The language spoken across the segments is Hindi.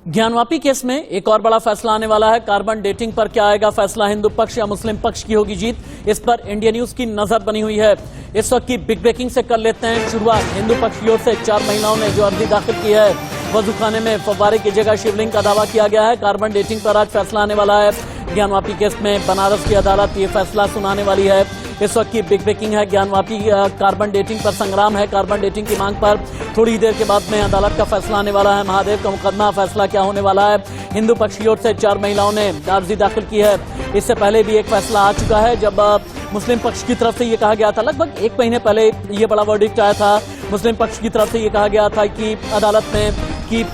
ज्ञानवापी केस में एक और बड़ा फैसला आने वाला है। कार्बन डेटिंग पर क्या आएगा फैसला? हिंदू पक्ष या मुस्लिम पक्ष की होगी जीत? इस पर इंडिया न्यूज की नजर बनी हुई है। इस वक्त की बिग ब्रेकिंग से कर लेते हैं शुरुआत। हिंदू पक्ष की ओर से 4 महिलाओं ने जो अर्जी दाखिल की है, वजूखाने में फव्वारे की जगह शिवलिंग का दावा किया गया है। कार्बन डेटिंग पर आज फैसला आने वाला है। ज्ञानवापी केस में बनारस की अदालत ये फैसला सुनाने वाली है। इस वक्त की बिग ब्रेकिंग है। ज्ञानवापी कार्बन डेटिंग पर संग्राम है। कार्बन डेटिंग की मांग पर थोड़ी देर के बाद में अदालत का फैसला आने वाला है। महादेव का मुकदमा, फैसला क्या होने वाला है? हिंदू पक्ष की ओर से 4 महिलाओं ने अर्जी दाखिल की है। इससे पहले भी एक फैसला आ चुका है जब मुस्लिम पक्ष की तरफ से ये कहा गया था, लगभग 1 महीने पहले ये बड़ा वर्डिक्ट आया था। मुस्लिम पक्ष की तरफ से ये कहा गया था कि अदालत में कि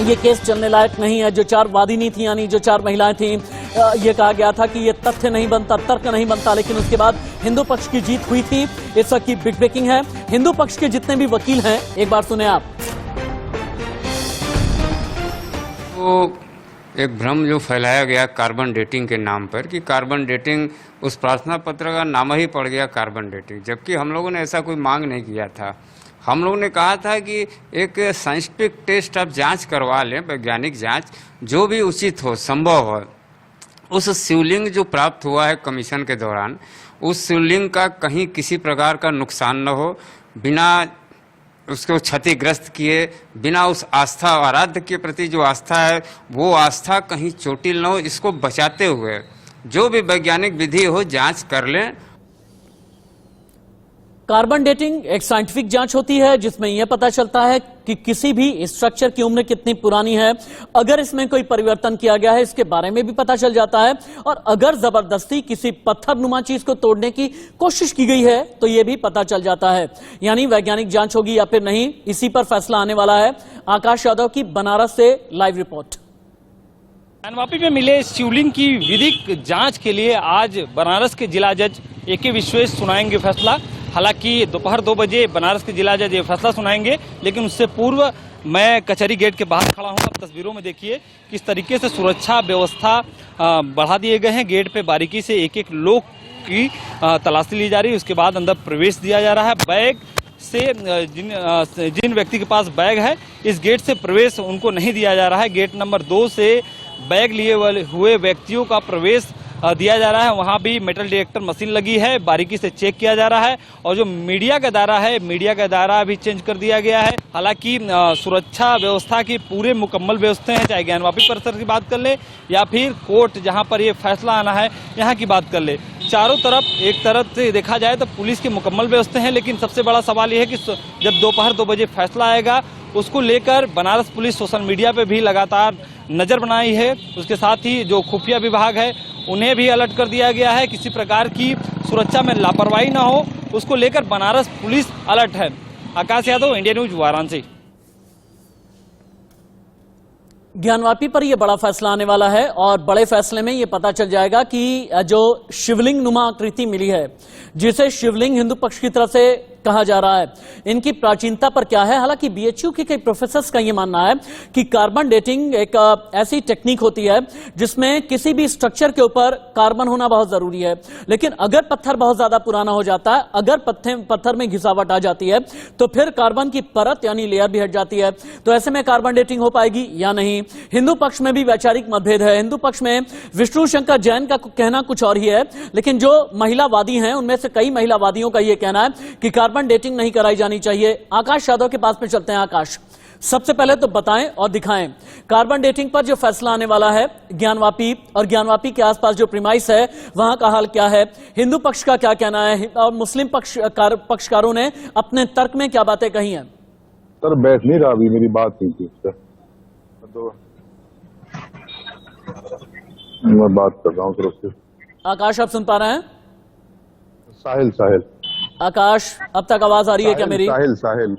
ये केस चलने लायक नहीं है। जो 4 वादिनी थी, यानी जो 4 महिलाएं थीं, ये कहा गया था कि ये तथ्य नहीं बनता, तर्क नहीं बनता। लेकिन उसके बाद हिंदू पक्ष की जीत हुई थी। इस वक्त की बिग ब्रेकिंग है। हिंदू पक्ष के जितने भी वकील हैं, एक बार सुने आप। तो एक भ्रम जो फैलाया गया कार्बन डेटिंग के नाम पर कि कार्बन डेटिंग, उस प्रार्थना पत्र का नाम ही पड़ गया कार्बन डेटिंग, जबकि हम लोगों ने ऐसा कोई मांग नहीं किया था। हम लोगों ने कहा था कि एक साइंटिफिक टेस्ट आप जांच करवा लें, वैज्ञानिक जांच, जो भी उचित हो, संभव हो। उस शिवलिंग जो प्राप्त हुआ है कमीशन के दौरान, उस शिवलिंग का कहीं किसी प्रकार का नुकसान न हो, बिना उसको क्षतिग्रस्त किए, बिना उस आस्था, आराध्य के प्रति जो आस्था है वो आस्था कहीं चोटिल न हो, इसको बचाते हुए जो भी वैज्ञानिक विधि हो जांच कर लें। कार्बन डेटिंग एक साइंटिफिक जांच होती है जिसमें यह पता चलता है कि किसी भी स्ट्रक्चर की उम्र कितनी पुरानी है। अगर इसमें कोई परिवर्तन किया गया है, इसके बारे में भी पता चल जाता है। और अगर जबरदस्ती किसी पत्थरनुमा चीज को तोड़ने की कोशिश की गई है तो यह भी पता चल जाता है। यानी वैज्ञानिक जांच होगी या फिर नहीं, इसी पर फैसला आने वाला है। आकाश यादव की बनारस से लाइव रिपोर्ट। ज्ञानवापी में मिले शिवलिंग की विधिक जांच के लिए आज बनारस के जिला जज ए.के. विश्वेश सुनाएंगे फैसला। हालांकि दोपहर 2 बजे बनारस के जिला जज ये फैसला सुनाएंगे, लेकिन उससे पूर्व मैं कचहरी गेट के बाहर खड़ा हूं। आप तस्वीरों में देखिए किस तरीके से सुरक्षा व्यवस्था बढ़ा दिए गए हैं। गेट पे बारीकी से एक-एक लोग की तलाशी ली जा रही है। उसके बाद अंदर प्रवेश दिया जा रहा है। बैग से जिन व्यक्ति के पास बैग है, इस गेट से प्रवेश उनको नहीं दिया जा रहा है। गेट नंबर 2 से बैग लिए हुए व्यक्तियों का प्रवेश दिया जा रहा है। वहां भी मेटल डिटेक्टर मशीन लगी है, बारीकी से चेक किया जा रहा है। और जो मीडिया का दायरा है, मीडिया का दायरा भी चेंज कर दिया गया है। हालांकि सुरक्षा व्यवस्था की पूरे मुकम्मल व्यवस्था है, चाहे ज्ञानवापी परिसर की बात कर ले या फिर कोर्ट जहां पर ये फैसला आना है यहाँ की बात कर ले। चारों तरफ एक तरफ से देखा जाए तो पुलिस की मुकम्मल व्यवस्था है। लेकिन सबसे बड़ा सवाल यह है कि जब दोपहर 2 बजे फैसला आएगा, उसको लेकर बनारस पुलिस सोशल मीडिया पे भी लगातार नजर बनाई है। उसके साथ ही जो खुफिया विभाग है उन्हें भी अलर्ट कर दिया गया है। किसी प्रकार की सुरक्षा में लापरवाही ना हो, उसको लेकर बनारस पुलिस अलर्ट है। आकाश यादव, इंडिया न्यूज, वाराणसी। ज्ञानवापी पर यह बड़ा फैसला आने वाला है और बड़े फैसले में यह पता चल जाएगा कि जो शिवलिंग नुमा आकृति मिली है, जिसे शिवलिंग हिंदू पक्ष की तरफ से कहा जा रहा है, इनकी प्राचीनता पर क्या है। हालांकि बीएचयू के कई प्रोफेसर्स का यह मानना है कि कार्बन डेटिंग एक ऐसी टेक्निक होती है जिसमें किसी भी स्ट्रक्चर के ऊपर कार्बन होना बहुत जरूरी है। लेकिन अगर पत्थर बहुत ज्यादा पुराना हो जाता है, अगर पत्थर में घिसावट आ जाती है, तो फिर कार्बन की परत यानी लेयर भी हट जाती है। तो ऐसे में कार्बन डेटिंग हो पाएगी या नहीं? हिंदू पक्ष में भी वैचारिक मतभेद है। हिंदू पक्ष में विष्णु शंकर जैन का कहना कुछ और ही है, लेकिन जो महिलावादी हैं उनमें से कई महिलावादियों का यह कहना है कि कार्बन डेटिंग नहीं कराई जानी चाहिए। आकाश यादव के पास में चलते हैं। आकाश, सबसे पहले तो बताएं और दिखाएं कार्बन डेटिंग पर जो फैसला आने वाला है ज्ञानवापी और ज्ञानवापी के आसपास जो प्रीमाइस है वहां का हाल क्या है, हिंदू पक्ष का क्या कहना है और मुस्लिम पक्षकारों ने अपने तर्क में क्या बातें कही हैं? सर बैठ नहीं रहा, अभी मेरी बात हुई थी उससे, तो मैं बात कर रहा हूँ सर उससे। आकाश, आप सुन पा रहे हैं? साहिल आकाश, अब तक आवाज आ रही है क्या मेरी? साहिल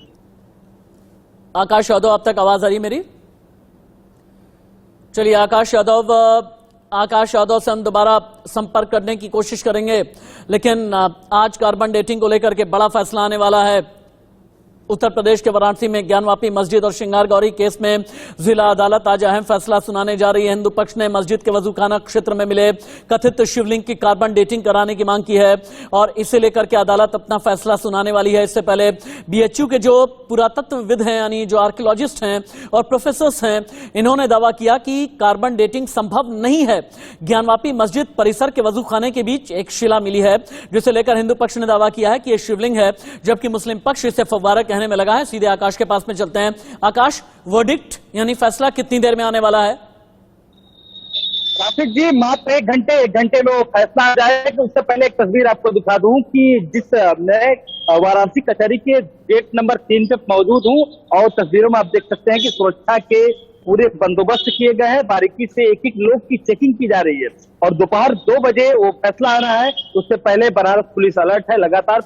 आकाश यादव, अब तक आवाज आ रही है मेरी? चलिए आकाश यादव से हम दोबारा संपर्क करने की कोशिश करेंगे। लेकिन आज कार्बन डेटिंग को लेकर के बड़ा फैसला आने वाला है। उत्तर प्रदेश के वाराणसी में ज्ञानवापी मस्जिद और श्रृंगार गौरी केस में जिला अदालत आज अहम फैसला सुनाने जा रही है। हिंदू पक्ष ने मस्जिद के वजूखाना क्षेत्र में मिले कथित शिवलिंग की कार्बन डेटिंग कराने की मांग की है और इसे लेकर के अदालत अपना फैसला सुनाने वाली है। इससे पहले बीएचयू के जो पुरातत्वविद हैं, यानी जो आर्कियोलॉजिस्ट हैं और प्रोफेसर्स हैं, इन्होंने दावा किया कि कार्बन डेटिंग संभव नहीं है। ज्ञानवापी मस्जिद परिसर के वजूखाने के बीच एक शिला मिली है, जिसे लेकर हिंदू पक्ष ने दावा किया है कि यह शिवलिंग है, जबकि मुस्लिम पक्ष इसे फव्वारा कहने में लगा है। सीधे आकाश के पास में चलते हैं। आकाश, वर्डिक्ट यानी फैसला कितनी देर में आने वाला है? राशिद जी, मात्र एक घंटे में वो फैसला आ जाएगा। उससे पहले एक तस्वीर आपको दिखा दूं कि जिस मैं वाराणसी कचहरी के गेट नंबर 3 पे मौजूद हूं और तस्वीरों में आप देख सकते हैं कि सुरक्षा के पूरे बंदोबस्त किए गए हैं। बारीकी से एक एक लोग की चेकिंग की जा रही है और दोपहर 2 बजे वो फैसला आना है। उससे पहले बनारस पुलिस अलर्ट है, लगातार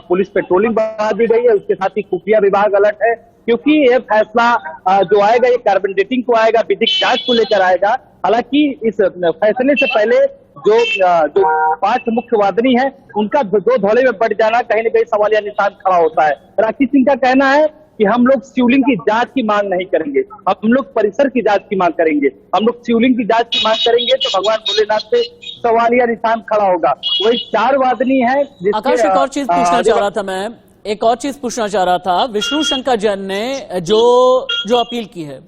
पुलिस पेट्रोलिंग बढ़ा दी गई है। उसके साथ ही खुफिया विभाग अलर्ट है, क्योंकि ये फैसला जो आएगा ये कार्बन डेटिंग को आएगा, विधिक जांच को लेकर आएगा। हालांकि इस फैसले से पहले जो 5 मुख्य वादनी है उनका दो धौले में बढ़ जाना कहीं न कहीं सवालिया निशान खड़ा होता है। राखी सिंह का कहना है कि हम लोग शिवलिंग की जांच की मांग नहीं करेंगे, हम लोग परिसर की जांच की मांग करेंगे। हम लोग शिवलिंग की जांच की मांग करेंगे तो भगवान भोलेनाथ से सवालिया निशान खड़ा होगा। वही 4 वादनी है। आकाश, एक और चीज पूछना चाह रहा था मैं, एक और चीज पूछना चाह रहा था। विष्णु शंकर जैन ने जो अपील की है,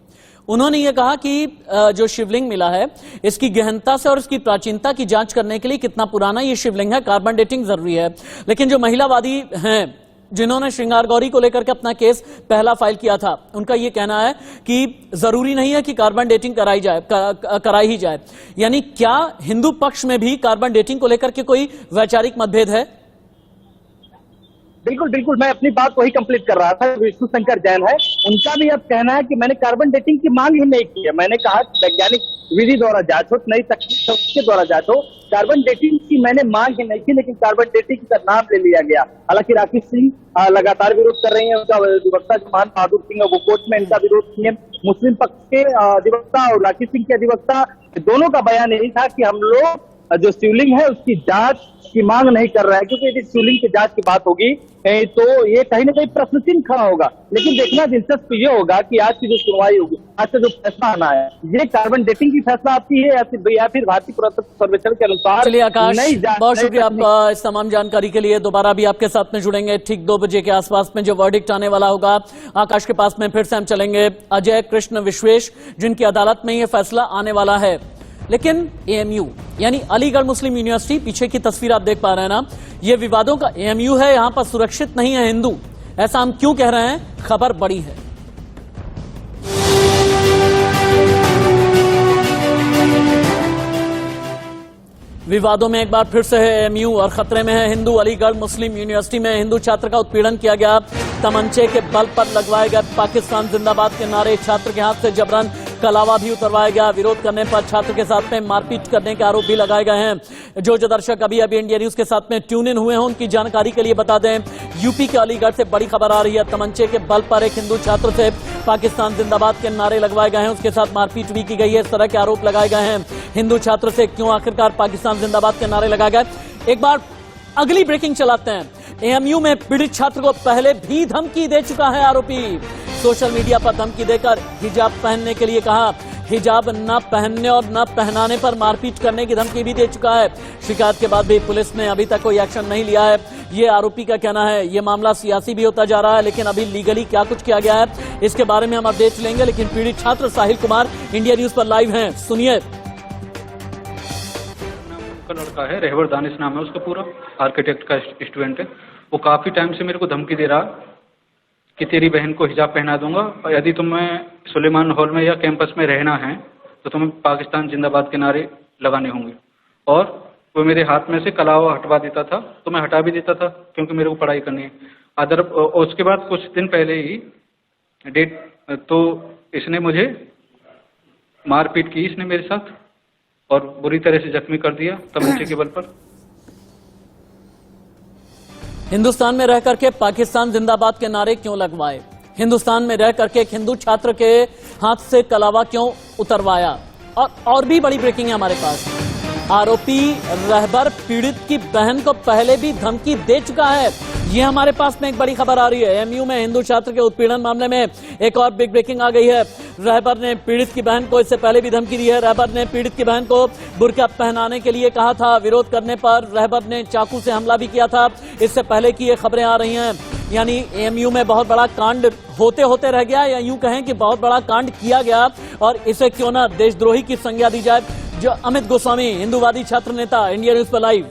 उन्होंने ये कहा कि जो शिवलिंग मिला है इसकी गहनता से और इसकी प्राचीनता की जांच करने के लिए कितना पुराना ये शिवलिंग है, कार्बन डेटिंग जरूरी है। लेकिन जो महिलावादी हैं जिन्होंने श्रृंगार गौरी को लेकर के अपना केस पहला फाइल किया था, उनका यह कहना है कि जरूरी नहीं है कि कार्बन डेटिंग कराई ही जाए। यानी क्या हिंदू पक्ष में भी कार्बन डेटिंग को लेकर के कोई वैचारिक मतभेद है? बिल्कुल, मैं अपनी बात वही कंप्लीट कर रहा था। विष्णु शंकर जैन है, उनका भी अब कहना है कि मैंने कार्बन डेटिंग की मांग ही नहीं की है। मैंने कहा वैज्ञानिक विधि द्वारा जांच हो, नई तकनीक के द्वारा जांच हो, कार्बन डेटिंग की मैंने मांग ही नहीं की, लेकिन कार्बन डेटिंग का नाम ले लिया गया। हालांकि राखी सिंह लगातार विरोध कर रही है। उनका अधिवक्ता जो मान बहादुर सिंह है वो कोर्ट में इनका विरोध किए। मुस्लिम पक्ष के अधिवक्ता और राखी सिंह के अधिवक्ता दोनों का बयान यही था कि हम लोग जो शिवलिंग है उसकी जांच की मांग नहीं कर रहा है, क्योंकि यदि शिवलिंग की जांच की बात होगी तो ये कहीं ना कहीं प्रश्न चिन्ह खड़ा होगा। लेकिन देखना दिलचस्प ये होगा कि आज की जो सुनवाई होगी, आज से जो फैसला आना है, ये कार्बन डेटिंग की फैसला आती है या फिर भारतीय पुरातत्व सर्वेक्षण के अनुसार। चलिए आकाश, बहुत शुक्रिया आपका इस तमाम जानकारी के लिए। दोबारा भी आपके साथ में जुड़ेंगे ठीक 2 बजे के आसपास में, जो वर्डिक्ट आने वाला होगा। आकाश के पास में फिर से हम चलेंगे। अजय कृष्ण विश्वेश, जिनकी अदालत में यह फैसला आने वाला है। लेकिन एएमयू यानी अलीगढ़ मुस्लिम यूनिवर्सिटी, पीछे की तस्वीर आप देख पा रहे हैं ना, ये विवादों का एएमयू है। यहां पर सुरक्षित नहीं है हिंदू। ऐसा हम क्यों कह रहे हैं? खबर बड़ी है। विवादों में एक बार फिर से है एएमयू और खतरे में है हिंदू। अलीगढ़ मुस्लिम यूनिवर्सिटी में हिंदू छात्र का उत्पीड़न किया गया। तमंचे के बल पर लगवाए गए पाकिस्तान जिंदाबाद के नारे, छात्र के हाथ से जबरन कलावा भी उतरवाया गया। विरोध करने पर छात्र के साथ में मारपीट करने के आरोप भी लगाए गए हैं। जो दर्शक अभी इंडिया न्यूज के साथ में ट्यून इन हुए हैं, उनकी जानकारी के लिए बता दें, यूपी के अलीगढ़ से बड़ी खबर आ रही है। तमंचे के बल पर एक हिंदू छात्र से पाकिस्तान जिंदाबाद के नारे लगवाए गए हैं, उसके साथ मारपीट भी की गई है। इस तरह के आरोप लगाए गए हैं। हिंदू छात्र से क्यों आखिरकार पाकिस्तान जिंदाबाद के नारे लगाए गए? एक बार अगली ब्रेकिंग चलाते हैं। एएमयू में पीड़ित छात्र को पहले भी धमकी दे चुका है आरोपी। सोशल मीडिया पर धमकी देकर हिजाब पहनने के लिए कहा, हिजाब न पहनने और न पहनाने पर मारपीट करने की धमकी भी दे चुका है। शिकायत के बाद भी पुलिस ने अभी तक कोई एक्शन नहीं लिया है, ये आरोपी का कहना है। ये मामला सियासी भी होता जा रहा है, लेकिन अभी लीगली क्या कुछ किया गया है इसके बारे में हम अपडेट लेंगे। लेकिन पीड़ित छात्र साहिल कुमार इंडिया न्यूज पर लाइव हैं, सुनिए। लड़का है, रहवर दानिश नाम है उसका, पूरा आर्किटेक्ट का स्टूडेंट है। वो काफी टाइम से मेरे को धमकी दे रहा कि तेरी बहन को हिजाब पहना दूंगा और यदि तुम्हें सुलेमान हॉल में या कैंपस में रहना है तो तुम्हें पाकिस्तान जिंदाबाद के नारे लगाने होंगे। और वो मेरे हाथ में से कलावा हटवा देता था, तो मैं हटा भी देता था क्योंकि मेरे को पढ़ाई करनी है। उसके बाद कुछ दिन पहले ही तो इसने मुझे मारपीट की इसने मेरे साथ और बुरी तरह से जख्मी कर दिया तमंचे के बल पर। हिंदुस्तान में रह करके पाकिस्तान जिंदाबाद के नारे क्यों लगवाए? हिंदुस्तान में रह करके एक हिंदू छात्र के हाथ से कलावा क्यों उतरवाया? और भी बड़ी ब्रेकिंग है हमारे पास। आरोपी रहबर पीड़ित की बहन को पहले भी धमकी दे चुका है। ये हमारे पास में एक बड़ी खबर आ रही है। एमयू में हिंदू छात्र के उत्पीड़न मामले में एक और बिग ब्रेकिंग आ गई है। रहबर ने पीड़ित की बहन को इससे पहले भी धमकी दी है। रहबर ने पीड़ित की बहन को बुर्का पहनाने के लिए कहा था। विरोध करने पर रहबर ने चाकू से हमला भी किया था। इससे पहले की ये खबरें आ रही हैं। यानी एमयू में बहुत बड़ा कांड होते होते रह गया, या यूं कहें कि बहुत बड़ा कांड किया गया, और इसे क्यों ना देशद्रोही की संज्ञा दी जाए। जो अमित गोस्वामी, हिंदूवादी छात्र नेता, इंडिया न्यूज पर लाइव।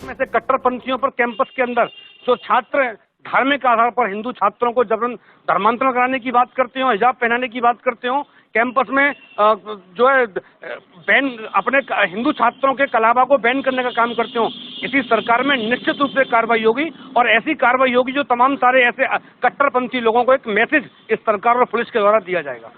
में से कट्टरपंथियों पर कैंपस के अंदर जो छात्र धार्मिक आधार पर हिंदू छात्रों को जबरन धर्मांतरण कराने की बात करते हो, हिजाब पहनाने की बात करते हो, कैंपस में जो है बैन अपने हिंदू छात्रों के कलावा को बैन करने का काम करते हो, इसी सरकार में निश्चित रूप से कार्रवाई होगी। और ऐसी कार्रवाई होगी जो तमाम सारे ऐसे कट्टरपंथी लोगों को एक मैसेज इस सरकार और पुलिस के द्वारा दिया जाएगा।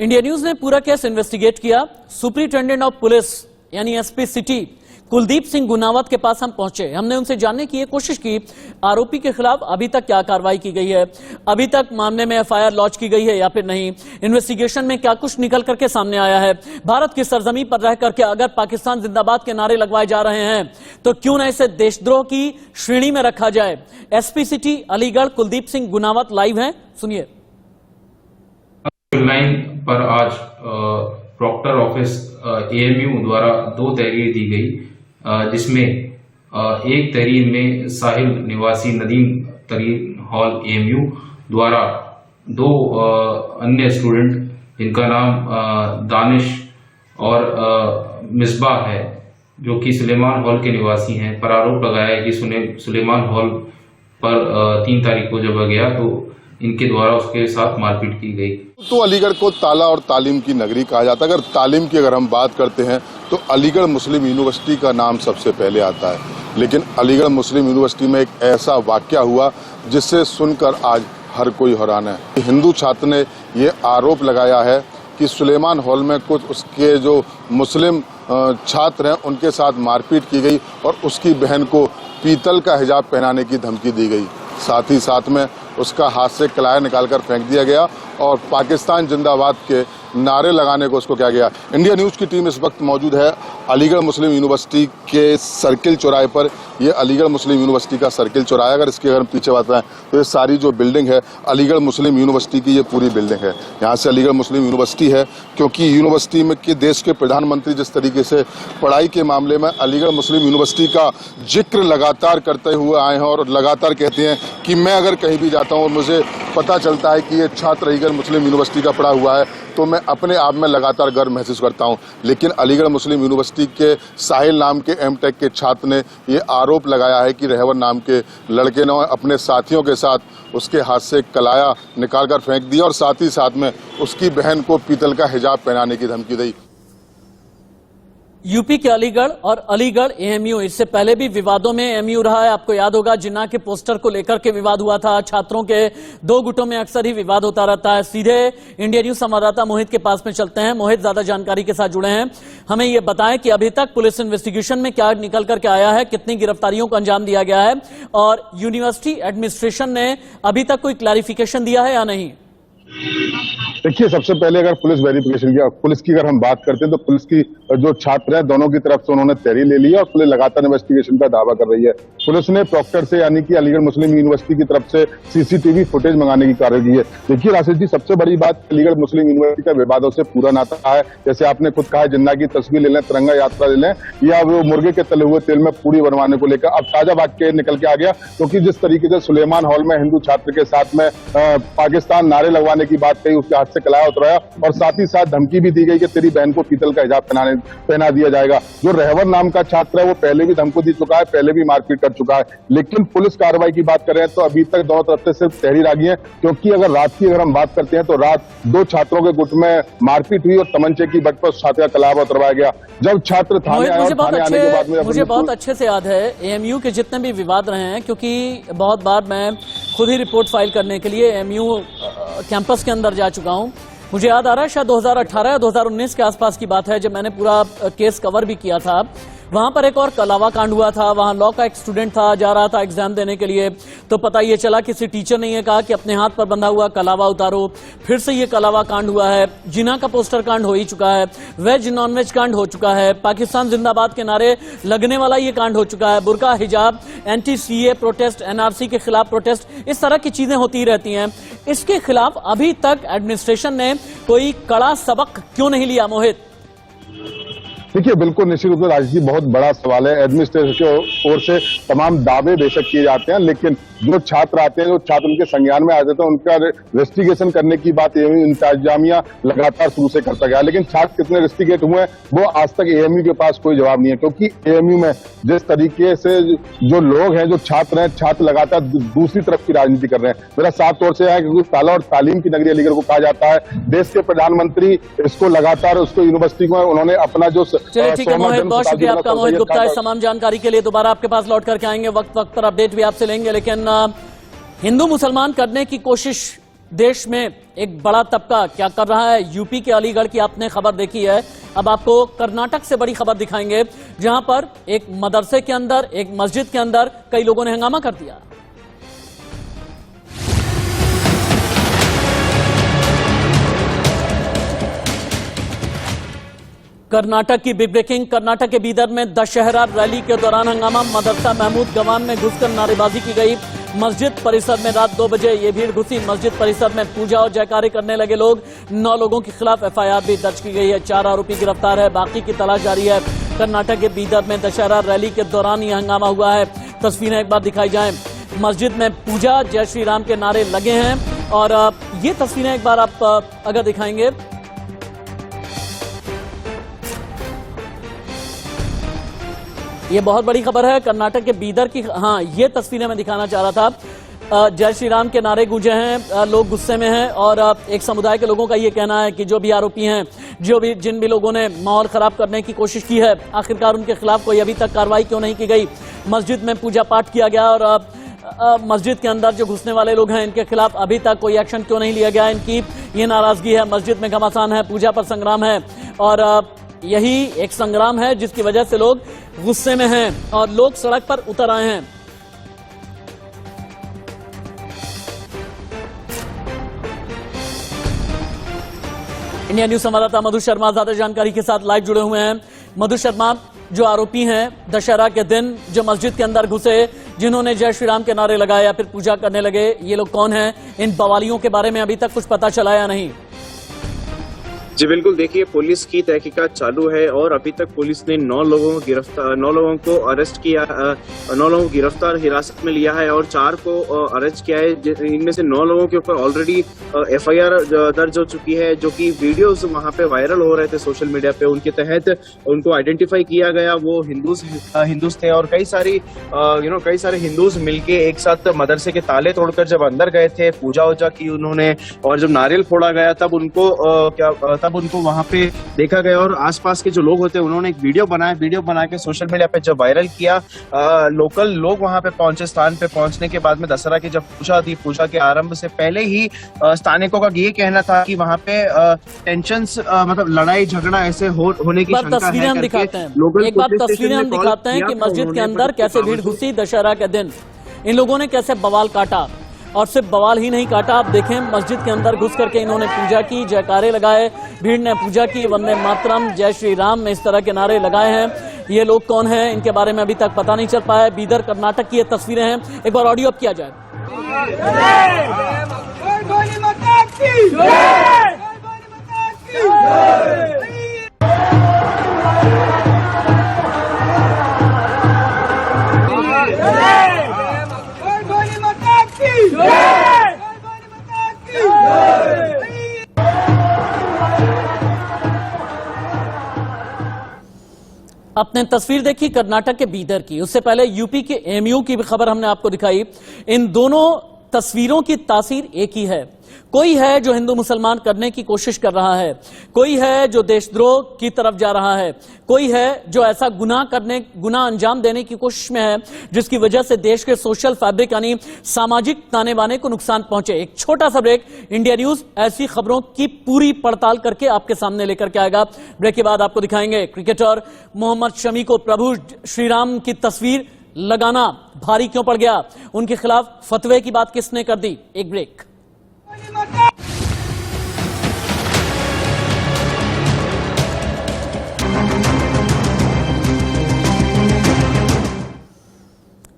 इंडिया न्यूज ने पूरा केस इन्वेस्टिगेट किया। सुपरिटेंडेंट ऑफ पुलिस यानी एसपी सिटी कुलदीप सिंह गुनावत के पास हम पहुंचे। हमने उनसे जानने की कोशिश की आरोपी के खिलाफ अभी तक क्या कार्रवाई की गई है, अभी तक मामले में एफआईआर लॉन्च की गई है या फिर नहीं, इन्वेस्टिगेशन में क्या कुछ निकल करके सामने आया है। भारत की सरजमी पर रह करके अगर पाकिस्तान जिंदाबाद के नारे लगवाए जा रहे हैं तो क्यों न इसे देशद्रोह की श्रेणी में रखा जाए। SP city Aligarh Kuldeep Singh Gunawat live हैं, सुनिए। लाइन पर आज प्रॉक्टर ऑफिस एएमयू द्वारा 2 तहरीर दी गई, जिसमें एक तहरीर में साहिल निवासी नदीम तरीन हॉल एएमयू द्वारा 2 अन्य स्टूडेंट जिनका नाम दानिश और मिसबाह है, जो कि सुलेमान हॉल के निवासी हैं, पर आरोप लगाया है कि सुलेमान हॉल पर 3 तारीख को जब गया तो इनके द्वारा उसके साथ मारपीट की गई। तो अलीगढ़ को ताला और तालीम की नगरी कहा जाता है। अगर तालीम की अगर हम बात करते हैं तो अलीगढ़ मुस्लिम यूनिवर्सिटी का नाम सबसे पहले आता है। लेकिन अलीगढ़ मुस्लिम यूनिवर्सिटी में एक ऐसा वाकया हुआ जिससे सुनकर आज हर कोई हैरान है। हिंदू छात्र ने ये आरोप लगाया है कि सुलेमान हॉल में कुछ उसके जो मुस्लिम छात्र हैं उनके साथ मारपीट की गई और उसकी बहन को पीतल का हिजाब पहनाने की धमकी दी गई। साथ ही साथ में उसका हाथ से कलाया निकालकर फेंक दिया गया और पाकिस्तान जिंदाबाद के नारे लगाने को उसको किया गया। इंडिया न्यूज़ की टीम इस वक्त मौजूद है अलीगढ़ मुस्लिम यूनिवर्सिटी के सर्किल चौराहे पर। ये अलीगढ़ मुस्लिम यूनिवर्सिटी का सर्किल चौराहा, अगर इसके अगर हम पीछे बात करें तो ये सारी जो बिल्डिंग है अलीगढ़ मुस्लिम यूनिवर्सिटी की, ये पूरी बिल्डिंग है। यहाँ से अलीगढ़ मुस्लिम यूनिवर्सिटी है, क्योंकि यूनिवर्सिटी में के देश के प्रधानमंत्री जिस तरीके से पढ़ाई के मामले में अलीगढ़ मुस्लिम यूनिवर्सिटी का जिक्र लगातार करते हुए आए हैं और लगातार कहते हैं कि मैं अगर कहीं भी जाता हूँ और मुझे पता चलता है कि ये छात्र अलीगढ़ मुस्लिम यूनिवर्सिटी का पढ़ा हुआ है तो मैं अपने आप में लगातार गर्व महसूस करता हूं। लेकिन अलीगढ़ मुस्लिम यूनिवर्सिटी के साहिल नाम के एमटेक के छात्र ने ये आरोप लगाया है कि रहवर नाम के लड़के ने अपने साथियों के साथ उसके हाथ से कलाया निकालकर फेंक दिया और साथ ही साथ में उसकी बहन को पीतल का हिजाब पहनाने की धमकी दी। यूपी के अलीगढ़ और अलीगढ़ एएमयू, इससे पहले भी विवादों में एएमयू रहा है। आपको याद होगा जिन्ना के पोस्टर को लेकर के विवाद हुआ था। छात्रों के 2 गुटों में अक्सर ही विवाद होता रहता है। सीधे इंडिया न्यूज संवाददाता मोहित के पास में चलते हैं। मोहित ज्यादा जानकारी के साथ जुड़े हैं, हमें ये बताएं कि अभी तक पुलिस इन्वेस्टिगेशन में क्या निकल करके आया है, कितनी गिरफ्तारियों को अंजाम दिया गया है और यूनिवर्सिटी एडमिनिस्ट्रेशन ने अभी तक कोई क्लैरिफिकेशन दिया है या नहीं? देखिए, सबसे पहले अगर पुलिस वेरिफिकेशन की, पुलिस की अगर हम बात करते हैं तो पुलिस की जो छात्र है दोनों की तरफ से उन्होंने तहरीर ले ली है और पुलिस लगातार इन्वेस्टिगेशन का दावा कर रही है। पुलिस ने प्रॉक्टर से यानी कि अलीगढ़ मुस्लिम यूनिवर्सिटी की तरफ से सीसीटीवी फुटेज मंगाने की कार्रवाई की है। देखिए राशिद जी, सबसे बड़ी बात अलीगढ़ मुस्लिम यूनिवर्सिटी का विवादों से पूरा नाता है। जैसे आपने खुद कहा, जिन्ना की तस्वीर ले लें, तिरंगा यात्रा ले लें, या वो मुर्गे के तले हुए तेल में पूरी बनवाने को लेकर अब ताजा वाक्य निकल के आ गया। क्योंकि जिस तरीके से सुलेमान हॉल में हिंदू छात्र के साथ में पाकिस्तान नारे लगवाने की बात कही, उसके हाथ से कलाया उतराया और साथ ही साथ धमकी भी दी गई कि तेरी बहन को पीतल का हिजाब पहना दिया जाएगा। जो रहवर नाम का छात्र है वो पहले भी धमकी दे चुका है, पहले भी मारपीट कर चुका है। लेकिन पुलिस कार्रवाई की बात करें तो अभी तक दोनों तरफ से सिर्फ तहरीर आ गई है। क्योंकि अगर रात की अगर हम बात करते हैं तो रात 2 छात्रों के गुट में मारपीट हुई और तमंचे की बट पर छात्र का कलावा उतरवाया गया। जब छात्र थाने आए, थाने आने के बाद में मुझे बहुत अच्छे से याद है एएमयू के जितने भी विवाद रहे हैं, क्योंकि बहुत बार मैं खुद ही रिपोर्ट फाइल करने के लिए एएमयू कैंपस के अंदर जा चुका हूं। मुझे याद आ रहा है शायद 2018 या 2019 के आसपास की बात है जब मैंने पूरा केस कवर भी किया था। वहां पर एक और कलावा कांड हुआ था। वहां लॉ का एक स्टूडेंट था, जा रहा था एग्जाम देने के लिए, तो पता ये चला किसी टीचर ने ये कहा कि अपने हाथ पर बंधा हुआ कलावा उतारो। फिर से ये कलावा कांड हुआ है। जिना का पोस्टर कांड हो ही चुका है, वेज नॉन वेज कांड हो चुका है, पाकिस्तान जिंदाबाद के नारे लगने वाला ये कांड हो चुका है, बुर्का हिजाब, एंटी सीए प्रोटेस्ट, एनआरसी के खिलाफ प्रोटेस्ट, इस तरह की चीजें होती रहती हैं। इसके खिलाफ अभी तक एडमिनिस्ट्रेशन ने कोई कड़ा सबक क्यों नहीं लिया? मोहित, देखिए, बिल्कुल निश्चित रूप से राजनीति बहुत बड़ा सवाल है। एडमिनिस्ट्रेशन की ओर से तमाम दावे बेशक किए जाते हैं, लेकिन जो छात्र आते हैं, जो छात्र उनके संज्ञान में आ जाते हैं, उनका रेस्टिगेशन करने की बात इंतजामिया लगातार शुरू से करता गया, लेकिन छात्र कितने रेस्टिगेट हुए हैं वो आज तक एएमयू के पास कोई जवाब नहीं है। क्योंकि एएमयू में जिस तरीके से जो लोग हैं, जो छात्र हैं, छात्र लगातार दूसरी तरफ की राजनीति कर रहे हैं। मेरा साफ तौर से है कि ताला और तालीम की नगरी अलीगढ़ को कहा जाता है। देश के प्रधानमंत्री इसको लगातार उसको यूनिवर्सिटी को उन्होंने अपना जो चलिए ठीक है मोहित, बहुत शुक्रिया आपका मोहित गुप्ता। इस तमाम जानकारी के लिए दोबारा आपके पास लौट करके आएंगे, वक्त वक्त पर अपडेट भी आपसे लेंगे। लेकिन हिंदू मुसलमान करने की कोशिश देश में एक बड़ा तबका क्या कर रहा है? यूपी के अलीगढ़ की आपने खबर देखी है, अब आपको कर्नाटक से बड़ी खबर दिखाएंगे, जहां पर एक मदरसे के अंदर, एक मस्जिद के अंदर कई लोगों ने हंगामा कर दिया। कर्नाटक की बिग ब्रेकिंग। कर्नाटक के बीदर में दशहरा रैली के दौरान हंगामा, मदरसा महमूद गवान में घुसकर नारेबाजी की गई। मस्जिद परिसर में रात 2 बजे ये भीड़ घुसी। मस्जिद परिसर में पूजा और जयकारे करने लगे लोग। 9 लोगों के खिलाफ एफआईआर भी दर्ज की गई है। 4 आरोपी गिरफ्तार है, बाकी की तलाश जारी है। कर्नाटक के बीदर में दशहरा रैली के दौरान ये हंगामा हुआ है। तस्वीरें एक बार दिखाई जाए। मस्जिद में पूजा, जय श्री राम के नारे लगे हैं और ये तस्वीरें एक बार आप अगर दिखाएंगे, ये बहुत बड़ी खबर है कर्नाटक के बीदर की। हाँ, ये तस्वीरें मैं दिखाना चाह रहा था। जय श्री राम के नारे गूंजे हैं, लोग गुस्से में हैं और एक समुदाय के लोगों का ये कहना है कि जो भी आरोपी हैं, जिन भी लोगों ने माहौल खराब करने की कोशिश की है, आखिरकार उनके खिलाफ कोई अभी तक कार्रवाई क्यों नहीं की गई? मस्जिद में पूजा पाठ किया गया और मस्जिद के अंदर जो घुसने वाले लोग हैं, इनके खिलाफ अभी तक कोई एक्शन क्यों नहीं लिया गया? इनकी ये नाराजगी है। मस्जिद में घमासान है, पूजा पर संग्राम है और यही एक संग्राम है जिसकी वजह से लोग गुस्से में हैं और लोग सड़क पर उतर आए हैं। इंडिया न्यूज संवाददाता मधु शर्मा ज्यादा जानकारी के साथ लाइव जुड़े हुए हैं। मधु शर्मा, जो आरोपी हैं दशहरा के दिन जो मस्जिद के अंदर घुसे, जिन्होंने जय श्री राम के नारे लगाए या फिर पूजा करने लगे, ये लोग कौन हैं? इन बवालियों के बारे में अभी तक कुछ पता चला या नहीं? जी बिल्कुल, देखिए पुलिस की तहकीकात चालू है और अभी तक पुलिस ने 9 लोगों को अरेस्ट किया, 9 लोगों को गिरफ्तार हिरासत में लिया है और 4 को अरेस्ट किया है। इनमें से 9 लोगों के ऊपर ऑलरेडी एफआईआर दर्ज हो चुकी है, जो कि वीडियोस वहां पे वायरल हो रहे थे सोशल मीडिया पे। उनके तहत उनको आइडेंटिफाई किया गया, वो हिंदूज थे और कई सारे हिंदूज मिलके एक साथ मदरसे के ताले तोड़कर जब अंदर गए थे, पूजा वूजा की उन्होंने और जब नारियल फोड़ा गया तब उनको वहां पे देखा गया और आसपास के जो लोग होते हैं उन्होंने एक वीडियो बना के सोशल मीडिया पे जब वायरल किया। लोकल लोग वहां पे पहुंचे। स्थान पे पहुंचने के बाद में दशहरा की जब पूजा थी, पूजा के आरंभ से पहले ही स्थानिकों का ये कहना था कि वहां पे टेंशंस मतलब लड़ाई झगड़ा ऐसे होने की शंका है। तस्वीरें हम दिखाते हैं, एक बार तस्वीरें हम दिखाते हैं कि मस्जिद के अंदर कैसे भीड़ घुसी दशहरा के दिन, इन लोगों ने कैसे बवाल काटा। और सिर्फ बवाल ही नहीं काटा, आप देखें मस्जिद के अंदर घुस करके इन्होंने पूजा की, जयकारे लगाए, भीड़ ने पूजा की, वंदे मातरम, जय श्री राम में इस तरह के नारे लगाए हैं। ये लोग कौन हैं, इनके बारे में अभी तक पता नहीं चल पाया। बीदर कर्नाटक की ये तस्वीरें हैं, एक बार ऑडियो अप किया जाए। आपने तस्वीर देखी कर्नाटक के बीदर की, उससे पहले यूपी के एएमयू की भी खबर हमने आपको दिखाई। इन दोनों तस्वीरों की तासीर एक ही है। कोई है जो हिंदू मुसलमान करने की कोशिश कर रहा है, कोई है जो देशद्रोह की तरफ जा रहा है, कोई है जो ऐसा गुनाह अंजाम देने की कोशिश में है जिसकी वजह से देश के सोशल फैब्रिक यानी सामाजिक ताने बाने को नुकसान पहुंचे। एक छोटा सा ब्रेक, इंडिया न्यूज ऐसी खबरों की पूरी पड़ताल करके आपके सामने लेकर के आएगा। ब्रेक के बाद आपको दिखाएंगे क्रिकेटर मोहम्मद शमी को प्रभु श्रीराम की तस्वीर लगाना भारी क्यों पड़ गया, उनके खिलाफ फतवे की बात किसने कर दी। एक ब्रेक।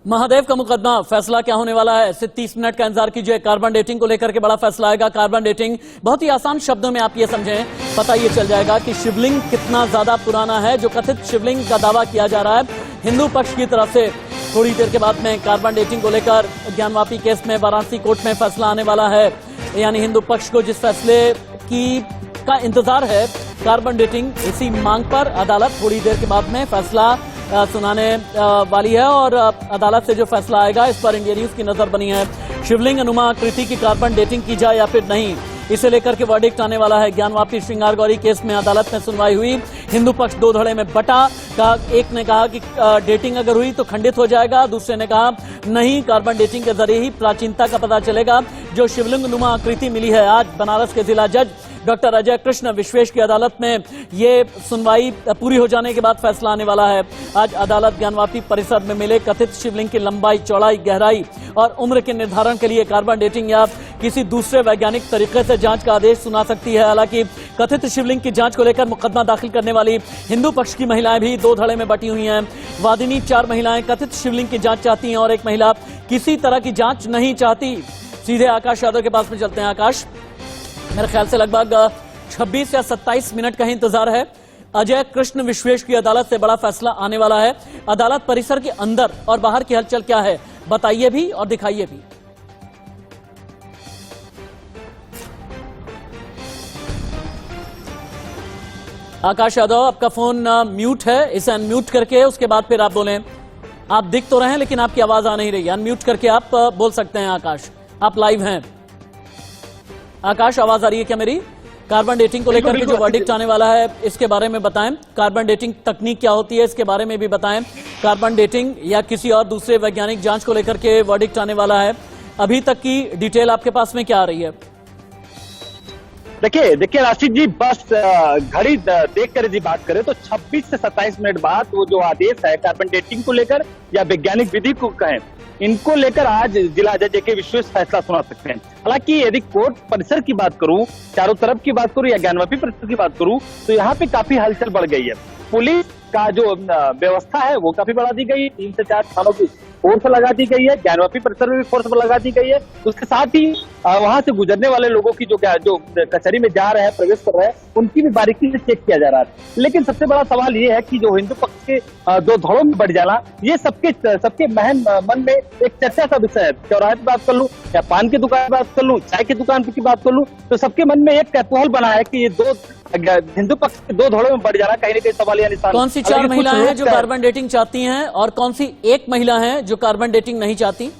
महादेव का मुकदमा, फैसला क्या होने वाला है? सिर्फ 30 मिनट का इंतजार कीजिए। कार्बन डेटिंग को लेकर के बड़ा फैसला आएगा। कार्बन डेटिंग बहुत ही आसान शब्दों में आप ये समझें, पता ये चल जाएगा कि शिवलिंग कितना ज्यादा पुराना है। जो कथित शिवलिंग का दावा किया जा रहा है हिंदू पक्ष की तरफ से, थोड़ी देर के बाद में कार्बन डेटिंग को लेकर ज्ञानवापी केस में वाराणसी कोर्ट में फैसला आने वाला है। यानी हिंदू पक्ष को जिस फैसले का इंतजार है कार्बन डेटिंग, इसी मांग पर अदालत थोड़ी देर के बाद में फैसला सुनाने वाली है और अदालत से जो फैसला आएगा इस पर इंडिया न्यूज की नजर बनी है। शिवलिंग अनुमा आकृति की कार्बन डेटिंग की जाए या फिर नहीं, इसे लेकर के वर्डिक्ट आने वाला है। ज्ञानवापी श्रृंगार गौरी केस में अदालत में सुनवाई हुई। हिंदू पक्ष दो धड़े में बटा। एक ने कहा कि डेटिंग अगर हुई तो खंडित हो जाएगा, दूसरे ने कहा नहीं, कार्बन डेटिंग के जरिए ही प्राचीनता का पता चलेगा। जो शिवलिंग नुमा आकृति मिली है, आज बनारस के जिला जज डॉक्टर अजय कृष्ण विश्वेश की अदालत में ये सुनवाई पूरी हो जाने के बाद फैसला आने वाला है। आज अदालत ज्ञानवापी परिसर में मिले कथित शिवलिंग की लंबाई, चौड़ाई, गहराई और उम्र के निर्धारण के लिए कार्बन डेटिंग या किसी दूसरे वैज्ञानिक तरीके से जांच का आदेश सुना सकती है। हालांकि कथित शिवलिंग की जांच को लेकर मुकदमा दाखिल करने वाली हिंदू पक्ष की महिलाएं भी दो धड़े में बटी हुई हैं। वादिनी 4 महिलाएं कथित शिवलिंग की जांच चाहती हैं और एक महिला किसी तरह की जांच नहीं चाहती। सीधे आकाश यादव के पास में चलते हैं। आकाश, मेरे ख्याल से लगभग 26 या 27 मिनट का ही इंतजार है। अजय कृष्ण विश्वेश की अदालत से बड़ा फैसला आने वाला है। अदालत परिसर के अंदर और बाहर की हलचल क्या है, बताइए भी और दिखाइए भी। आकाश यादव, आपका फोन म्यूट है, इसे अनम्यूट करके उसके बाद फिर आप बोलें। आप दिख तो रहे हैं लेकिन आपकी आवाज आ नहीं रही। अनम्यूट करके आप बोल सकते हैं। आकाश, आप लाइव हैं। आकाश, आवाज आ रही है क्या मेरी? कार्बन डेटिंग को लेकर के जो वर्डिक्ट आने वाला है इसके बारे में बताएं। कार्बन डेटिंग तकनीक क्या होती है इसके बारे में भी बताएं। कार्बन डेटिंग या किसी और दूसरे वैज्ञानिक जांच को लेकर के वर्डिक्ट आने वाला है। अभी तक की डिटेल आपके पास में क्या आ रही है? देखिए राशिद जी, बस घड़ी देख कर जी बात करें तो 26 से 27 मिनट बाद वो जो आदेश है कार्बन डेटिंग को लेकर या वैज्ञानिक विधि को कहें, इनको लेकर आज जिला जज ए.के. विश्वेश फैसला सुना सकते हैं। हालांकि यदि कोर्ट परिसर की बात करूं, चारों तरफ की बात करूं या ज्ञानवापी परिसर की बात करूं, तो यहाँ पे काफी हलचल बढ़ गई है। पुलिस का जो व्यवस्था है वो काफी बढ़ा दी गई है। 3 से 4 थानों की फोर्स लगा दी गई है। ज्ञानवापी परिसर में भी फोर्स लगा दी गई है। उसके साथ ही वहां से गुजरने वाले लोगों की जो कचहरी में जा रहे हैं, प्रवेश कर रहे हैं, उनकी भी बारीकी से चेक किया जा रहा है। लेकिन सबसे बड़ा सवाल ये है कि जो हिंदू पक्ष के 2 धड़ों में बढ़ जाना, ये सबके मन में एक चर्चा का विषय है। चौराहे की बात कर लूं या पान की दुकान की बात कर लूं, चाय की दुकान की बात कर लूं, तो सबके मन में एक कौतूहल बना है कि ये हिंदू पक्ष के 2 धड़ों में बढ़ जाना कहीं न कहीं सवालिया निशान। कौन सी 4 महिलाएं हैं जो कार्बन डेटिंग चाहती हैं और कौन सी एक महिला है जो कार्बन डेटिंग नहीं चाहती?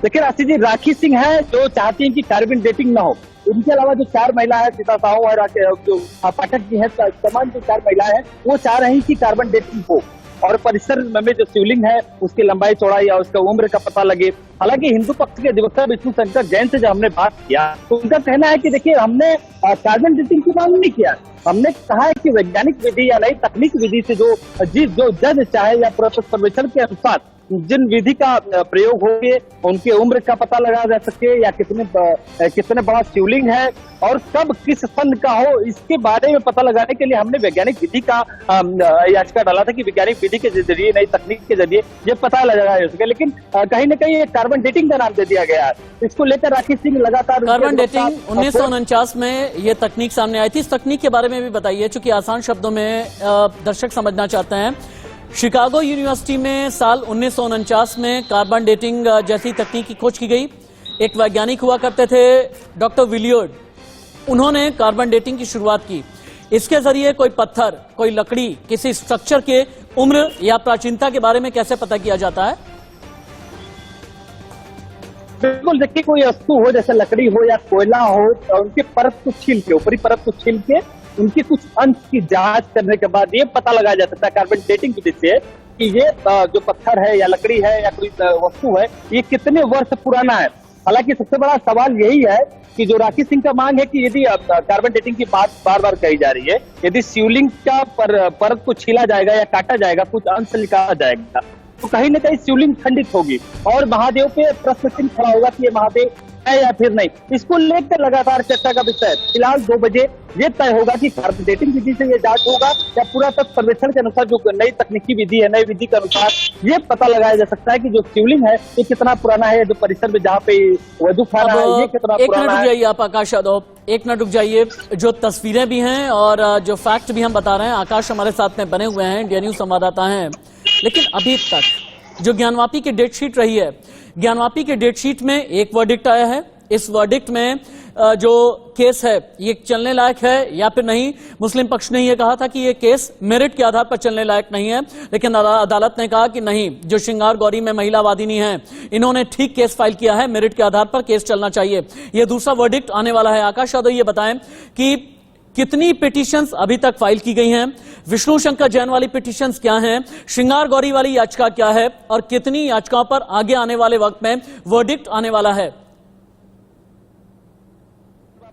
देखिए राशि जी, राखी सिंह है जो चाहती हैं कि कार्बन डेटिंग ना हो। इनके अलावा जो 4 महिला है, सीता साहू और जो पाठक जी है, तमाम जो 4 महिलाएं हैं वो चाह रही हैं कि कार्बन डेटिंग हो और परिसर में जो शिवलिंग है उसकी लंबाई, चौड़ाई या उसका उम्र का पता लगे। हालांकि हिंदू पक्ष के अधिवक्ता विष्णु शंकर जैन से जब हमने बात किया तो उनका कहना है कि देखिए, हमने कार्बन डेटिंग की मांग नहीं किया। हमने कहा है कि वैज्ञानिक विधि या नई तकनीक विधि से जो जज चाहे या सर्वेक्षण के अनुसार जिन विधि का प्रयोग होंगे उनके उम्र का पता लगाया जा सके या कितने बड़ा शिवलिंग है और कब किस सन का हो, इसके बारे में पता लगाने के लिए हमने वैज्ञानिक विधि का याचिका डाला था कि वैज्ञानिक विधि के जरिए, नई तकनीक के जरिए ये पता लगाया जा सके। लेकिन कहीं न कहीं कार्बन डेटिंग का नाम दे दिया गया है। इसको लेकर राखी सिंह लगातार कार्बन डेटिंग 1949 में ये तकनीक सामने आई थी। इस तकनीक के बारे में भी बताइए, चूंकि आसान शब्दों में दर्शक समझना चाहते हैं। शिकागो यूनिवर्सिटी में साल 1949 में कार्बन डेटिंग जैसी तकनीक की खोज की गई। एक वैज्ञानिक हुआ करते थे डॉक्टर विलियर्ड, उन्होंने कार्बन डेटिंग की शुरुआत की। इसके जरिए कोई पत्थर, कोई लकड़ी, किसी स्ट्रक्चर के उम्र या प्राचीनता के बारे में कैसे पता किया जाता है? बिल्कुल, देखिए कोई वस्तु हो जैसे लकड़ी हो या कोयला हो, उनके परत को छील के, ऊपरी परत को छील के उनकी कुछ अंश की जांच करने के बाद ये पता लगाया जा सकता है कार्बन डेटिंग विधि से कि ये जो पत्थर है या लकड़ी है या कोई वस्तु है ये कितने वर्ष पुराना है। हालांकि सबसे बड़ा सवाल यही है कि जो राकेश सिंह का मांग है कि यदि कार्बन डेटिंग की बात बार बार कही जा रही है, यदि शिवलिंग का परत को छीला जाएगा या काटा जाएगा, कुछ अंश निकाला जाएगा, तो कहीं न कहीं शिवलिंग खंडित होगी और महादेव पे प्रश्न चिन्ह खड़ा होगा कि ये महादेव है या फिर नहीं। इसको लेकर लगातार चर्चा का विषय है। फिलहाल 2 बजे ये तय होगा कि कार्बन डेटिंग विधि से ये जांच होगा या पुरातत्व सर्वेक्षण के अनुसार जो नई तकनीकी विधि है, नई विधि के अनुसार ये पता लगाया जा सकता है कि जो शिवलिंग है ये कितना पुराना है, जो परिसर में जहाँ पे वधु खाना है ये कितना पुराना है। एक मिनट रुक जाइए आप आकाश यादव, एक मिनट रुक जाइए। जो तस्वीरें भी हैं और जो फैक्ट भी हम बता रहे हैं, आकाश हमारे साथ में बने हुए हैं, इंडिया न्यूज संवाददाता हैं। लेकिन अभी तक जो ज्ञानवापी की डेट शीट रही है, ज्ञानवापी के डेट शीट में एक वर्डिक्ट आया है। इस वर्डिक्ट में जो केस है ये चलने लायक है या फिर नहीं। मुस्लिम पक्ष ने यह कहा था कि ये केस मेरिट के आधार पर चलने लायक नहीं है, लेकिन अदालत ने कहा कि नहीं, जो श्रृंगार गौरी में महिला वादिनी है इन्होंने ठीक केस फाइल किया है, मेरिट के आधार पर केस चलना चाहिए। यह दूसरा वर्डिक्ट आने वाला है। आकाश यादव ये बताएं कि कितनी पिटीशंस अभी तक फाइल की गई हैं, विष्णु शंकर जैन वाली पिटीशंस क्या हैं, श्रृंगार गौरी वाली याचिका क्या है और कितनी याचिकाओं पर आगे आने वाले वक्त में वर्डिक्ट आने वाला है।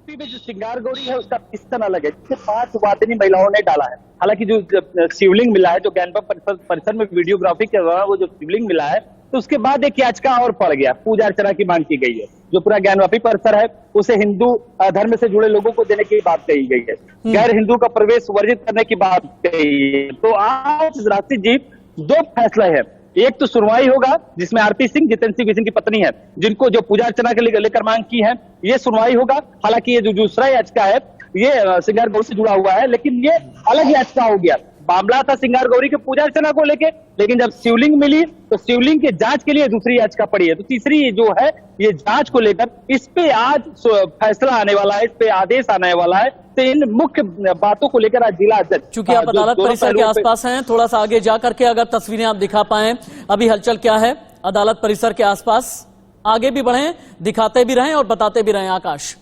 में जो श्रृंगार गौरी है उसका पिस्टन अलग है, जिससे 5 वादिनी महिलाओं ने डाला है। हालांकि जो शिवलिंग मिला है, जो ज्ञानवापी परिसर में वीडियोग्राफी के दौरान वो जो शिवलिंग मिला है, तो उसके बाद एक याचिका और पड़ गया, पूजा अर्चना की मांग की गई है। जो पूरा ज्ञानवापी परिसर है उसे हिंदू धर्म से जुड़े लोगों को देने की बात कही गई है, गैर हिंदू का प्रवेश वर्जित करने की बात कही है। तो आज राशि जी 2 फैसले हैं। एक तो सुनवाई होगा जिसमें आरपी सिंह, जितेंद्र सिंह की पत्नी है, जिनको जो पूजा अर्चना के लेकर मांग की है, ये सुनवाई होगा। हालांकि ये जो दूसरा याचिका है ये श्रृंगार गौरी से जुड़ा हुआ है, लेकिन ये अलग याचिका हो गया। मामला था श्रृंगार गौरी के पूजा अर्चना को लेके, लेकिन जब शिवलिंग मिली तो शिवलिंग के जांच के लिए दूसरी याचिका पड़ी है। तो तीसरी जो है ये जांच को लेकर, इस पे आज फैसला आने वाला है, इस पे आदेश आने वाला है। तो इन मुख्य बातों को लेकर आज जिला जज, चूंकि आप अदालत परिसर के आसपास हैं, थोड़ा सा आगे जा करके अगर तस्वीरें आप दिखा पाएं, अभी हलचल क्या है अदालत परिसर के आसपास, आगे भी बढ़े, दिखाते भी रहें और बताते भी रहें। आकाश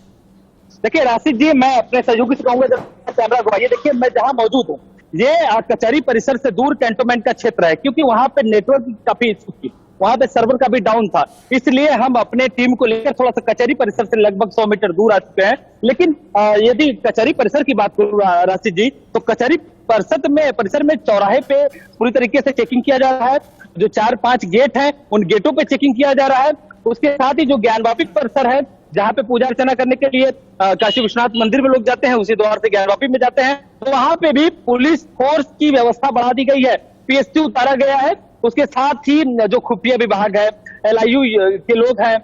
देखिए राशिद जी, मैं अपने सहयोगी से कहूंगा जब कैमरा घुमाइए। देखिए मैं जहां मौजूद हूँ ये कचहरी परिसर से दूर कैंटोनमेंट का क्षेत्र है, क्योंकि वहां पे नेटवर्क काफी इशू थी, वहां पे सर्वर का भी डाउन था, इसलिए हम अपने टीम को लेकर थोड़ा सा कचहरी परिसर से लगभग 100 मीटर दूर आ चुके हैं। लेकिन यदि कचहरी परिसर की बात करूं राशिद जी, तो कचहरी परिसर में चौराहे पे पूरी तरीके से चेकिंग किया जा रहा है। जो 4-5 गेट हैं उन गेटों पे चेकिंग किया जा रहा है। उसके साथ ही जो ज्ञानवापी परिसर है, जहाँ पे पूजा अर्चना करने के लिए काशी विश्वनाथ मंदिर में लोग जाते हैं, उसी द्वार से ज्ञानवापी में जाते हैं, तो वहां पे भी पुलिस फोर्स की व्यवस्था बढ़ा दी गई है, पीएसटी उतारा गया है। उसके साथ ही जो खुफिया विभाग है, एलआईयू के लोग हैं,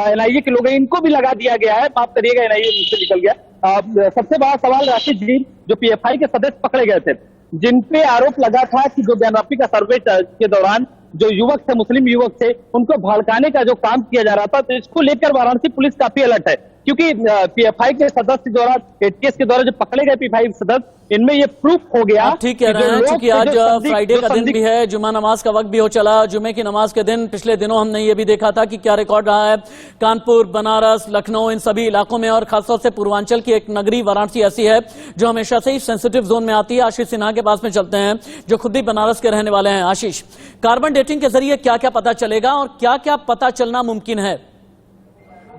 एनआईए के लोग हैं, इनको भी लगा दिया गया है। माफ करिएगा, एनआईए मुझसे निकल गया। सबसे बड़ा सवाल राशिद जी, जो पीएफआई के सदस्य पकड़े गए थे, जिन पे आरोप लगा था कि जो ज्ञानवापी का सर्वे के दौरान जो युवक थे, मुस्लिम युवक थे, उनको भड़काने का जो काम किया जा रहा था, तो इसको लेकर वाराणसी पुलिस काफी अलर्ट है। क्योंकि पीएफआई के सदस्य द्वारा, एटीएस के द्वारा जो पकड़े गए पीएफआई सदस्य, इनमें ये प्रूफ हो गया। ठीक कह रहे हैं, क्योंकि आज फ्राइडे का दिन भी है, जुमा नमाज का वक्त भी हो चला। जुमे की नमाज के दिन पिछले दिनों हमने ये भी देखा था कि क्या रिकॉर्ड रहा है कानपुर, बनारस, लखनऊ, इन सभी इलाकों में, और खासतौर से पूर्वांचल की एक नगरी वाराणसी ऐसी है जो हमेशा से ही सेंसिटिव जोन में आती है। आशीष सिन्हा के पास में चलते हैं, जो खुद भी बनारस के रहने वाले हैं। आशीष, कार्बन डेटिंग के जरिए क्या क्या पता चलेगा और क्या क्या पता चलना मुमकिन है?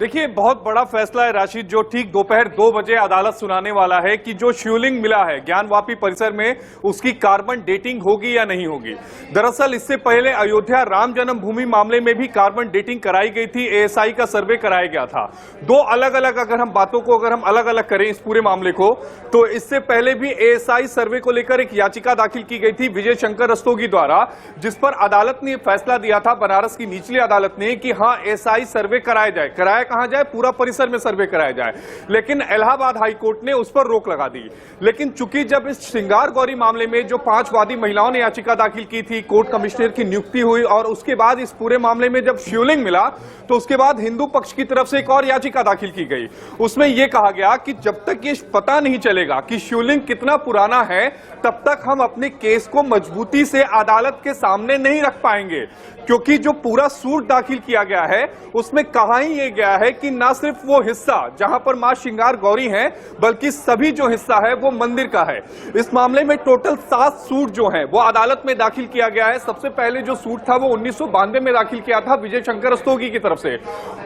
देखिए, बहुत बड़ा फैसला है राशिद, जो ठीक दोपहर 2 बजे अदालत सुनाने वाला है कि जो शिवलिंग मिला है ज्ञानवापी परिसर में, उसकी कार्बन डेटिंग होगी या नहीं होगी। दरअसल इससे पहले अयोध्या राम जन्मभूमि मामले में भी कार्बन डेटिंग कराई गई थी, एएसआई का सर्वे कराया गया था। 2 अलग-अलग अगर हम बातों को अगर हम अलग-अलग करें इस पूरे मामले को, तो इससे पहले भी एएसआई सर्वे को लेकर एक याचिका दाखिल की गई थी विजय शंकर रस्तोगी द्वारा, जिस पर अदालत ने फैसला दिया था, बनारस की निचली अदालत ने, कि हाँ एएसआई सर्वे कराया जाए। कराया कहां जाए, पूरा परिसर में सर्वे कराया जाए। लेकिन इलाहाबाद हाईकोर्ट ने उस पर रोक लगा दी। लेकिन चूंकि जब इस श्रृंगार गौरी मामले में जो 5 वादी महिलाओं ने याचिका दाखिल की थी, कोर्ट कमिश्नर की नियुक्ति हुई और उसके बाद इस पूरे मामले में जब शिवलिंग मिला तो उसके बाद हिंदू पक्ष की तरफ से एक और याचिका दाखिल की गई। उसमें यह कहा गया कि जब तक ये पता नहीं चलेगा कि शिवलिंग कितना पुराना है, तब तक हम अपने केस को मजबूती से अदालत के सामने नहीं रख पाएंगे, क्योंकि जो पूरा सूट दाखिल किया गया है उसमें कहा ही ये गया है कि ना सिर्फ वो हिस्सा जहां पर मां श्रृंगार गौरी है, बल्कि सभी जो हिस्सा है वो मंदिर का है। इस मामले में टोटल 7 सूट जो है वो अदालत में दाखिल किया गया है। सबसे पहले जो सूट था वो 1992 में दाखिल किया था विजय शंकर रस्तोगी की तरफ से।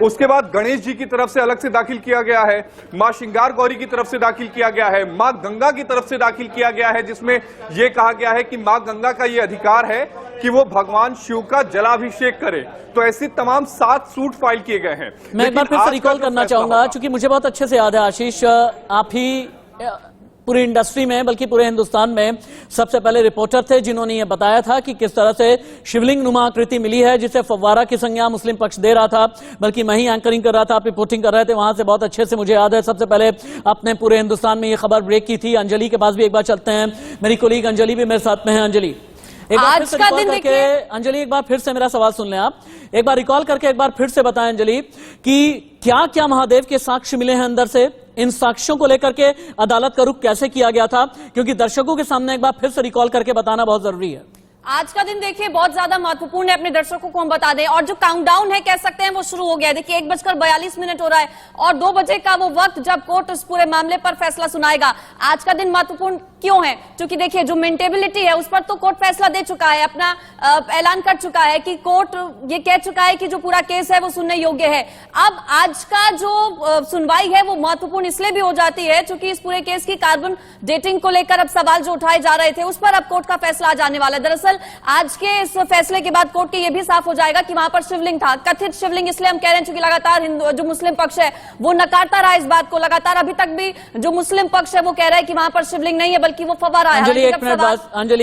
उसके बाद गणेश जी की तरफ से अलग से दाखिल किया गया है, मां श्रृंगार गौरी की तरफ से दाखिल किया गया है, मां गंगा की तरफ से दाखिल किया गया है, जिसमें यह कहा गया है कि मां गंगा का यह अधिकार है कि वो भगवान शिव का जलाभिषेक करे। तो ऐसी तमाम 7 सूट फाइल किए गए हैं। मैं एक बार फिर से रिकॉल करना चाहूंगा, क्योंकि मुझे बहुत अच्छे से याद है आशीष, आप ही पूरी इंडस्ट्री में बल्कि पूरे हिंदुस्तान में सबसे पहले रिपोर्टर थे जिन्होंने ये बताया था कि किस तरह से शिवलिंग नुमा आकृति मिली है, जिसे फव्वारा की संज्ञा मुस्लिम पक्ष दे रहा था। बल्कि मैं ही एंकरिंग कर रहा था, आप रिपोर्टिंग कर रहे थे वहां से, बहुत अच्छे से मुझे याद है। सबसे पहले आपने पूरे हिंदुस्तान में ये खबर ब्रेक की थी। अंजलि के पास भी एक बार चलते हैं, मेरी कोलीग अंजलि भी मेरे साथ में है। अंजलि, एक बार फिर से रिकॉल करके, अंजलि एक बार फिर से मेरा सवाल सुन लें आप, एक बार रिकॉल करके एक बार फिर से बताएं अंजलि कि क्या क्या महादेव के साक्ष्य मिले हैं अंदर से, इन साक्ष्यों को लेकर के अदालत का रुख कैसे किया गया था, क्योंकि दर्शकों के सामने एक बार फिर से रिकॉल करके बताना बहुत जरूरी है। आज का दिन देखिए बहुत ज्यादा महत्वपूर्ण है, अपने दर्शकों को हम बता दें, और जो काउंटडाउन है कह सकते हैं वो शुरू हो गया है। देखिए 1:42 हो रहा है और 2 बजे का वो वक्त जब कोर्ट इस पूरे मामले पर फैसला सुनाएगा। आज का दिन महत्वपूर्ण क्यों है? क्योंकि देखिए जो मेंटेबिलिटी है उस पर तो कोर्ट फैसला दे चुका है, अपना ऐलान कर चुका है कि कोर्ट ये कह चुका है कि जो पूरा केस है वो सुनने योग्य है। अब आज का जो सुनवाई है वो महत्वपूर्ण इसलिए भी हो जाती है क्योंकि इस पूरे केस की कार्बन डेटिंग को लेकर अब सवाल जो उठाए जा रहे थे उस पर अब कोर्ट का फैसला आ जाने वाला है। दरअसल आज के इस फैसले के बाद कोर्ट के ये भी साफ हो जाएगा कि वहां पर शिवलिंग था, कथित शिवलिंग इसलिए हम कह रहे हैं क्योंकि लगातार हिंदू जो मुस्लिम पक्ष है वो नकारता रहा इस बात को, लगातार अभी तक भी जो मुस्लिम पक्ष है वो कह रहा है कि वहां पर शिवलिंग नहीं है बल्कि वो फव्वारा है। अंजलि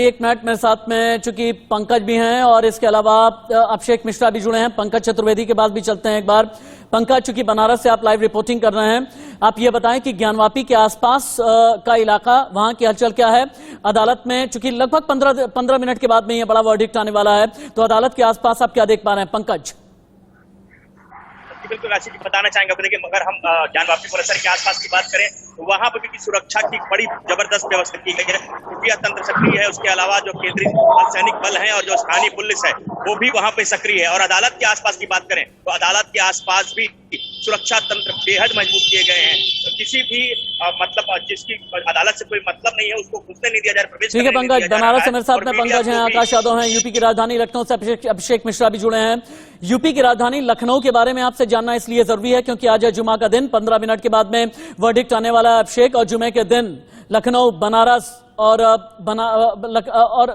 एक मिनट मेरे साथ में, चूंकि पंकज भी हैं और इसके अलावा अभिषेक मिश्रा भी जुड़े हैं, पंकज चतुर्वेदी के पास भी चलते हैं एक बार। पंकज, चूंकि बनारस से आप लाइव रिपोर्टिंग कर रहे हैं, आप ये बताएं कि ज्ञानवापी के आसपास का इलाका, वहां की हलचल क्या है? अदालत में चूंकि लगभग 15 मिनट के बाद में ये बड़ा वर्डिक्ट आने वाला है, तो अदालत के आसपास आप क्या देख पा रहे हैं पंकज? बिल्कुल राशि जी बताना चाहेंगे। देखिए अगर हम ज्ञानवापी परिसर के आसपास की बात करें तो वहां पर भी सुरक्षा की बड़ी जबरदस्त व्यवस्था की गई है, खुफिया तंत्र सक्रिय है, उसके अलावा जो केंद्रीय सैनिक बल है और जो स्थानीय पुलिस है वो भी वहां पे सक्रिय है। और अदालत के आसपास की बात करें तो अदालत के आसपास भी सुरक्षा तंत्र बेहद मजबूत किए गए हैं। तो किसी भी मतलब जिसकी अदालत से कोई मतलब नहीं है उसको घुसने नहीं दिया जा रहा, प्रवेश ठीक है पंकज, बनारस से मेरे साथ में पंकज हैं, आकाश यादव हैं, यूपी की राजधानी लखनऊ से अभिषेक मिश्रा भी जुड़े हैं। यूपी की राजधानी लखनऊ के बारे में आपसे जानना इसलिए जरूरी है क्योंकि आज है जुमा का दिन, 15 मिनट के बाद में वर्डिक्ट आने वाला है अभिषेक, और जुमे के दिन लखनऊ, बनारस और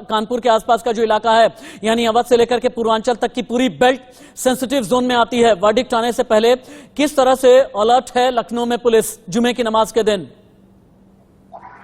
कानपुर के आसपास का जो इलाका है यानी अवध से लेकर के पूर्वांचल तक की पूरी बेल्ट सेंसिटिव जोन में आती है। वर्डिक्ट आने से पहले किस तरह से अलर्ट है लखनऊ में पुलिस जुमे की नमाज के दिन?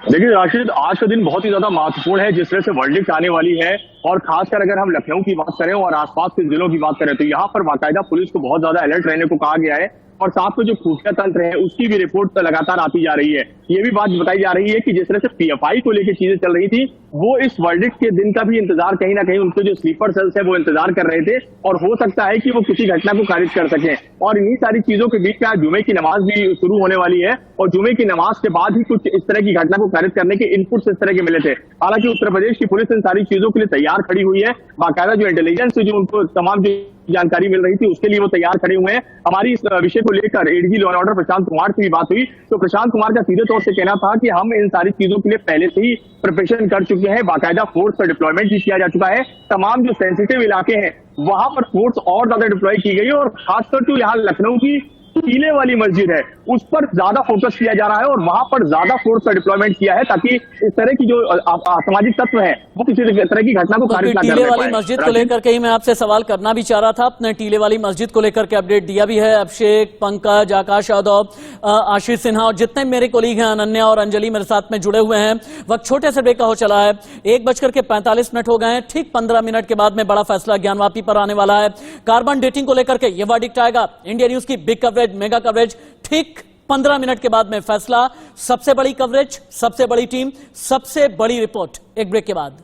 देखिए राशिद, आज का दिन बहुत ही ज्यादा महत्वपूर्ण है जिस तरह से वर्डिक्ट आने वाली है, और खासकर अगर हम लखनऊ की बात करें और आसपास के जिलों की बात करें तो यहाँ पर बाकायदा पुलिस को बहुत ज्यादा अलर्ट रहने को कहा गया है, और साथ में जो खुफिया तंत्र है उसकी भी रिपोर्ट लगातार आती जा रही है। ये भी बात बताई जा रही है कि जिस तरह से पीएफआई को लेकर चीजें चल रही थी वो इस वर्डिक्ट के दिन का भी इंतजार कहीं ना कहीं उनके जो स्लीपर सेल्स है वो इंतजार कर रहे थे, और हो सकता है कि वो किसी घटना को खारिज कर सकें। और इन्हीं सारी चीजों के बीच में आज जुमे की नमाज भी शुरू होने वाली है, और जुमे की नमाज के बाद ही कुछ इस तरह की घटना को खारिज करने के इनपुट्स इस तरह के मिले थे। हालांकि उत्तर प्रदेश की पुलिस इन सारी चीजों के लिए तैयार खड़ी हुई है, बाकायदा जो इंटेलिजेंस जो उनको तमाम जो जानकारी मिल रही थी उसके लिए वो तैयार खड़े हुए हैं। हमारी इस विषय को लेकर ADG law and order Prashant Kumar से भी बात हुई, तो प्रशांत कुमार का सीधे तौर से कहना था कि हम इन सारी चीजों के लिए पहले से ही प्रिपरेशन कर चुके हैं, बाकायदा फोर्स का डिप्लॉयमेंट भी किया जा चुका है। तमाम जो सेंसिटिव इलाके हैं वहां पर फोर्स और ज्यादा डिप्लॉय की गई है, और खासकर जो यहाँ लखनऊ की टीले वाली मस्जिद है उस पर ज्यादा फोकस किया जा रहा है, और वहां पर ज्यादा फोर्स का डिप्लॉयमेंट किया है ताकि इस तरह की जो असामाजिक तत्व है वो किसी तरह की घटना को खारिज ना कर पाए। टीले वाली मस्जिद को लेकर के ही मैं आपसे सवाल करना भी चाह रहा था, अपने टीले वाली मस्जिद को लेकर के अपडेट दिया भी है अभिषेक, पंकज, आकाश यादव, आशीष सिन्हा और जितने मेरे कोलीग हैं अनन्या और अंजलि मेरे साथ में जुड़े हुए हैं। वक्त छोटे से ब्रेक का हो चला है, 1:45 हो गए हैं, ठीक 15 मिनट के बाद में बड़ा फैसला ज्ञानवापी पर आने वाला है। कार्बन डेटिंग को लेकर के ये वर्डिक्ट आएगा। इंडिया न्यूज की big coverage coverage, mega coverage. ठीक 15 मिनट के बाद में फैसला। सबसे बड़ी कवरेज, सबसे बड़ी टीम, सबसे बड़ी रिपोर्ट। एक ब्रेक के बाद।